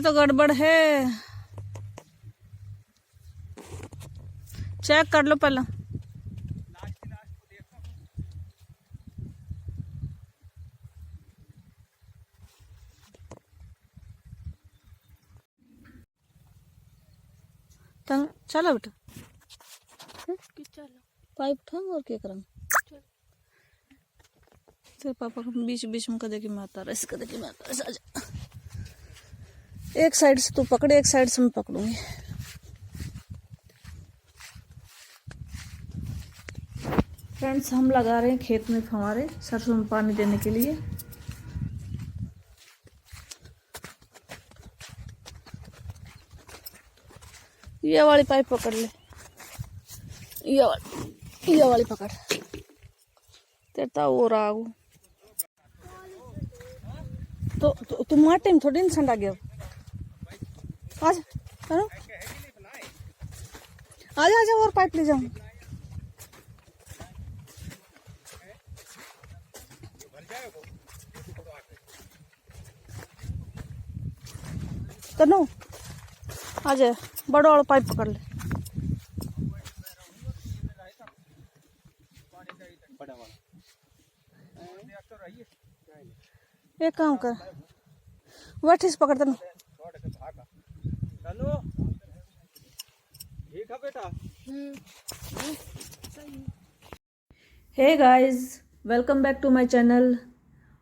तो गड़बड़ है, चेक कर लो पहले। चलो बेटा, पाइप उठाऊंगा और क्या करूंगा। तेरे पापा को बीच बीच में कदे की माता रहा, कदे की माता रहा। आजा, एक साइड से तू पकड़े, एक साइड से मैं पकड़ूंगी। फ्रेंड्स, हम लगा रहे हैं खेत में फव्वारे सरसों में पानी देने के लिए। ये वाली पाइप पकड़ ले, ये वाली पकड़, तेरा वो रागू तो तुम माटे में थोड़ी इंसान आ गया। आजा आजा आजा, और पाइप ले जाऊं। तनु आजा, बड़ा वाला पाइप पकड़ ले। एक काम कर, वठी से पकड़। Tanu hey guys, welcome back to my channel.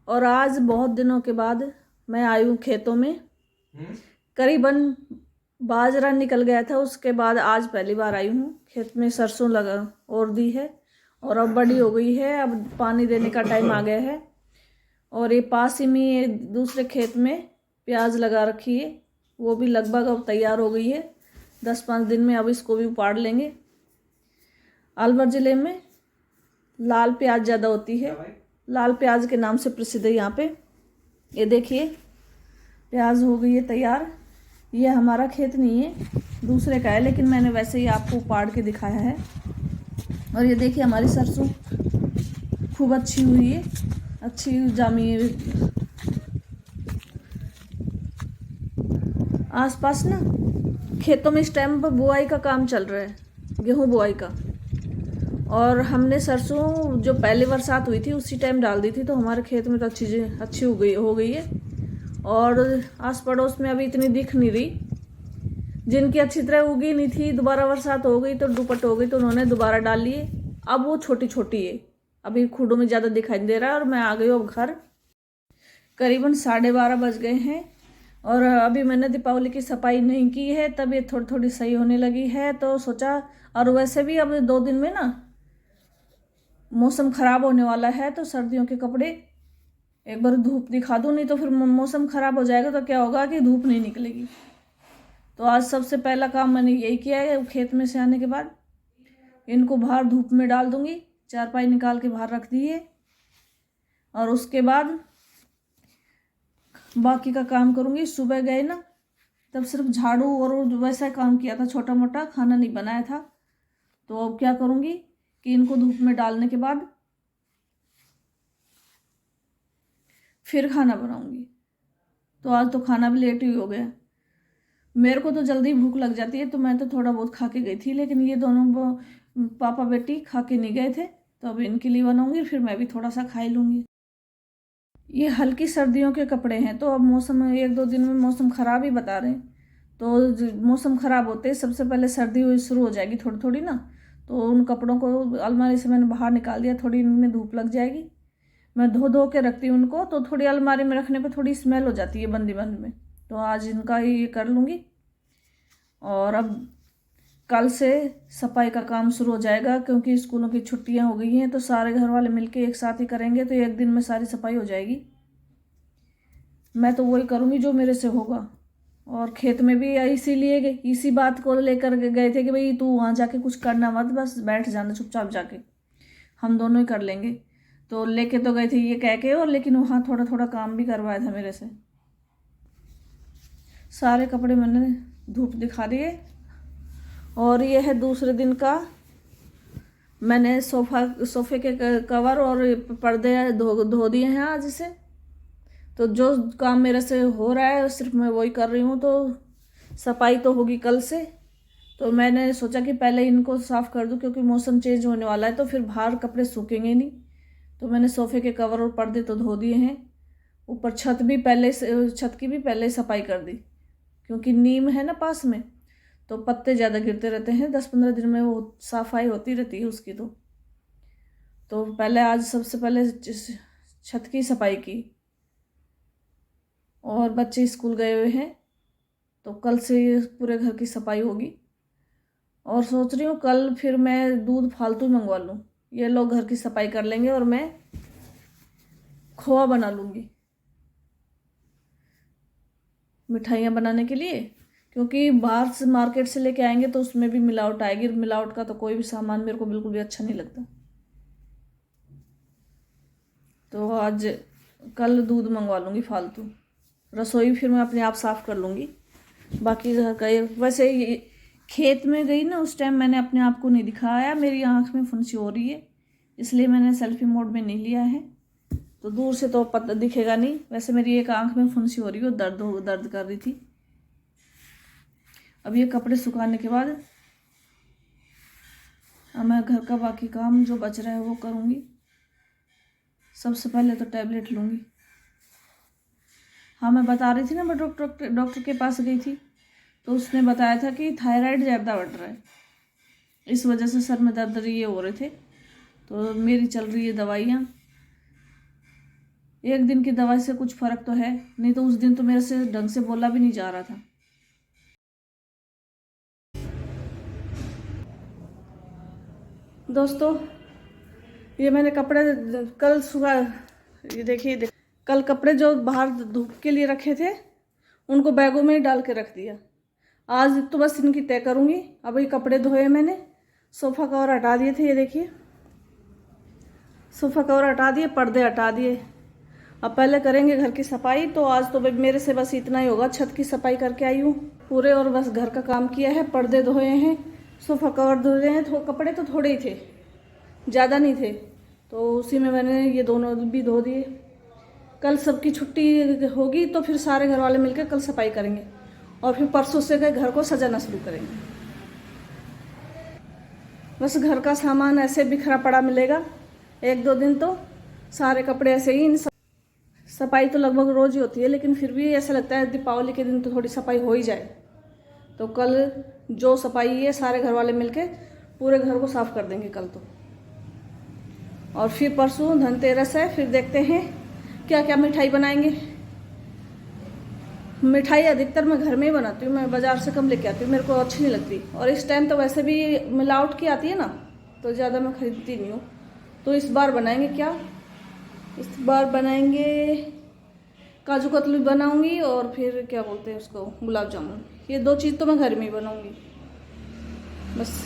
और आज बहुत दिनों के बाद मैं आई हूँ खेतों में। करीबन बाजरा निकल गया था, उसके बाद आज पहली बार आई हूँ खेत में। सरसों लगा और दी है और अब बड़ी हो गई है, अब पानी देने का टाइम आ गया है। और ये पास ही में दूसरे खेत में प्याज लगा रखी है, वो भी लगभग अब तैयार हो गई है। 10-5 दिन में अब इसको भी उपाड़ लेंगे। अलवर ज़िले में लाल प्याज ज़्यादा होती है, लाल प्याज के नाम से प्रसिद्ध है यहाँ पे। ये देखिए, प्याज हो गई है तैयार। ये हमारा खेत नहीं है, दूसरे का है, लेकिन मैंने वैसे ही आपको उपाड़ के दिखाया है। और ये देखिए, हमारी सरसों खूब अच्छी हुई है, अच्छी जामी है। आसपास ना खेतों में इस टाइम पर बुआई का काम चल रहा है, गेहूं बुआई का। और हमने सरसों जो पहले बरसात हुई थी उसी टाइम डाल दी थी, तो हमारे खेत में तो अच्छी हो गई है। और आस पड़ोस में अभी इतनी दिख नहीं रही। जिनकी अच्छी तरह उगी नहीं थी, दोबारा बरसात हो गई तो दुपट हो गई, तो उन्होंने दोबारा डाल लिए। अब वो छोटी छोटी है, अभी खूडों में ज़्यादा दिखाई दे रहा है। और मैं आ गई हूँ अब घर। करीबन 12:30 बज गए हैं और अभी मैंने दीपावली की सफाई नहीं की है, तब ये थोड़ी थोड़ी सही होने लगी है। तो सोचा, और वैसे भी अब 2 दिन में ना मौसम खराब होने वाला है, तो सर्दियों के कपड़े एक बार धूप दिखा दूँ, नहीं तो फिर मौसम खराब हो जाएगा तो क्या होगा कि धूप नहीं निकलेगी। तो आज सबसे पहला काम मैंने यही किया है। खेत में से आने के बाद इनको बाहर धूप में डाल दूंगी, चारपाई निकाल के बाहर रख दिए। और उसके बाद बाकी का काम करूंगी। सुबह गए ना, तब सिर्फ झाड़ू और वैसा काम किया था, छोटा मोटा, खाना नहीं बनाया था। तो अब क्या करूंगी कि इनको धूप में डालने के बाद फिर खाना बनाऊंगी। तो आज तो खाना भी लेट ही हो गया। मेरे को तो जल्दी भूख लग जाती है, तो मैं तो थोड़ा बहुत खा के गई थी, लेकिन ये दोनों पापा बेटी खा के नहीं गए थे, तो अब इनके लिए बनाऊंगी, फिर मैं भी थोड़ा सा खा ही लूँगी। ये हल्की सर्दियों के कपड़े हैं, तो अब मौसम 1-2 दिन में मौसम ख़राब ही बता रहे हैं। तो मौसम ख़राब होते सबसे पहले सर्दी शुरू हो जाएगी थोड़ी थोड़ी ना। तो उन कपड़ों को अलमारी से मैंने बाहर निकाल दिया, थोड़ी इनमें धूप लग जाएगी। मैं धो के रखती हूँ उनको, तो थोड़ी अलमारी में रखने पर थोड़ी स्मेल हो जाती है बंदी बंद में। तो आज इनका ही कर लूँगी। और अब कल से सफाई का काम शुरू हो जाएगा, क्योंकि स्कूलों की छुट्टियां हो गई हैं, तो सारे घर वाले मिलके एक साथ ही करेंगे, तो एक दिन में सारी सफाई हो जाएगी। मैं तो वही करूँगी जो मेरे से होगा। और खेत में भी इसीलिए इसी बात को लेकर गए थे कि भाई तू वहाँ जाके कुछ करना मत, बस बैठ जाना चुपचाप जाके, हम दोनों ही कर लेंगे। तो लेके तो गए थे ये कह के, और लेकिन वहाँ थोड़ा थोड़ा काम भी करवाया था मेरे से। सारे कपड़े मैंने धूप दिखा दिए। और ये है दूसरे दिन का। मैंने सोफे के कवर और पर्दे धो दिए हैं आज से। तो जो काम मेरे से हो रहा है सिर्फ मैं वही कर रही हूँ। तो सफाई तो होगी कल से। तो मैंने सोचा कि पहले इनको साफ़ कर दूँ, क्योंकि मौसम चेंज होने वाला है तो फिर बाहर कपड़े सूखेंगे नहीं। तो मैंने सोफ़े के कवर और पर्दे तो धो दिए हैं। ऊपर छत की भी पहले सफाई कर दी, क्योंकि नीम है ना पास में, तो पत्ते ज़्यादा गिरते रहते हैं। 10-15 दिन में वो सफाई होती रहती है उसकी। तो पहले आज सबसे पहले छत की सफाई की। और बच्चे स्कूल गए हुए हैं, तो कल से पूरे घर की सफाई होगी। और सोच रही हूँ कल फिर मैं दूध फालतू मंगवा लूँ, ये लोग घर की सफाई कर लेंगे और मैं खोआ बना लूँगी मिठाइयाँ बनाने के लिए। क्योंकि बाहर से मार्केट से लेके आएंगे तो उसमें भी मिलावट आएगी। मिलावट का तो कोई भी सामान मेरे को बिल्कुल भी अच्छा नहीं लगता। तो आज कल दूध मंगवा लूँगी फालतू। रसोई फिर मैं अपने आप साफ़ कर लूँगी। बाकी घर का वैसे खेत में गई ना, उस टाइम मैंने अपने आप को नहीं दिखाया। मेरी आँख में फुंसी हो रही है, इसलिए मैंने सेल्फी मोड में नहीं लिया है। तो दूर से तो पता दिखेगा नहीं। वैसे मेरी एक आँख में फुंसी हो रही है, दर्द कर रही थी। अब ये कपड़े सुखाने के बाद अब मैं घर का बाकी काम जो बच रहा है वो करूँगी। सबसे पहले तो टैबलेट लूँगी। हाँ, मैं बता रही थी ना, मैं डॉक्टर के पास गई थी, तो उसने बताया था कि थायराइड ज़्यादा बढ़ रहा है, इस वजह से सर में दर्द ये हो रहे थे। तो मेरी चल रही है दवाइयाँ। एक दिन की दवाई से कुछ फ़र्क तो है, नहीं तो उस दिन तो मेरे से ढंग से बोला भी नहीं जा रहा था। दोस्तों, ये मैंने कपड़े कल सुबह, ये देखिए कल कपड़े जो बाहर धूप के लिए रखे थे उनको बैगों में ही डाल के रख दिया। आज तो बस इनकी तय करूँगी। अभी कपड़े धोए मैंने, सोफ़ा कवर हटा दिए थे, ये देखिए सोफ़ा कवर हटा दिए, पर्दे हटा दिए। अब पहले करेंगे घर की सफाई। तो आज तो मेरे से बस इतना ही होगा। छत की सफाई करके आई हूँ पूरे, और बस घर का काम किया है। पर्दे धोए हैं, सोफ़ा कवर धोए हैं। कपड़े तो थोड़े ही थे, ज़्यादा नहीं थे, तो उसी में मैंने ये दोनों भी धो दिए। कल सबकी छुट्टी होगी तो फिर सारे घर वाले मिलकर कल सफाई करेंगे, और फिर परसों से घर को सजाना शुरू करेंगे। बस घर का सामान ऐसे बिखरा पड़ा मिलेगा। 1-2 दिन तो सारे कपड़े ऐसे ही। सफाई तो लगभग रोज ही होती है, लेकिन फिर भी ऐसा लगता है दीपावली के दिन तो थोड़ी सफाई हो ही जाए। तो कल जो सफाई है सारे घर वाले मिलके पूरे घर को साफ कर देंगे कल तो। और फिर परसों धनतेरस है, फिर देखते हैं क्या क्या मिठाई बनाएंगे। मिठाई अधिकतर मैं घर में ही बनाती हूँ, मैं बाज़ार से कम लेके आती हूँ, मेरे को अच्छी नहीं लगती। और इस टाइम तो वैसे भी मिलावट की आती है ना, तो ज़्यादा मैं खरीदती नहीं हूँ। तो इस बार बनाएंगे क्या, इस बार बनाएंगे काजू कतली बनाऊंगी, और फिर क्या बोलते हैं उसको, गुलाब जामुन। ये 2 चीज़ तो मैं घर में ही बनाऊंगी बस।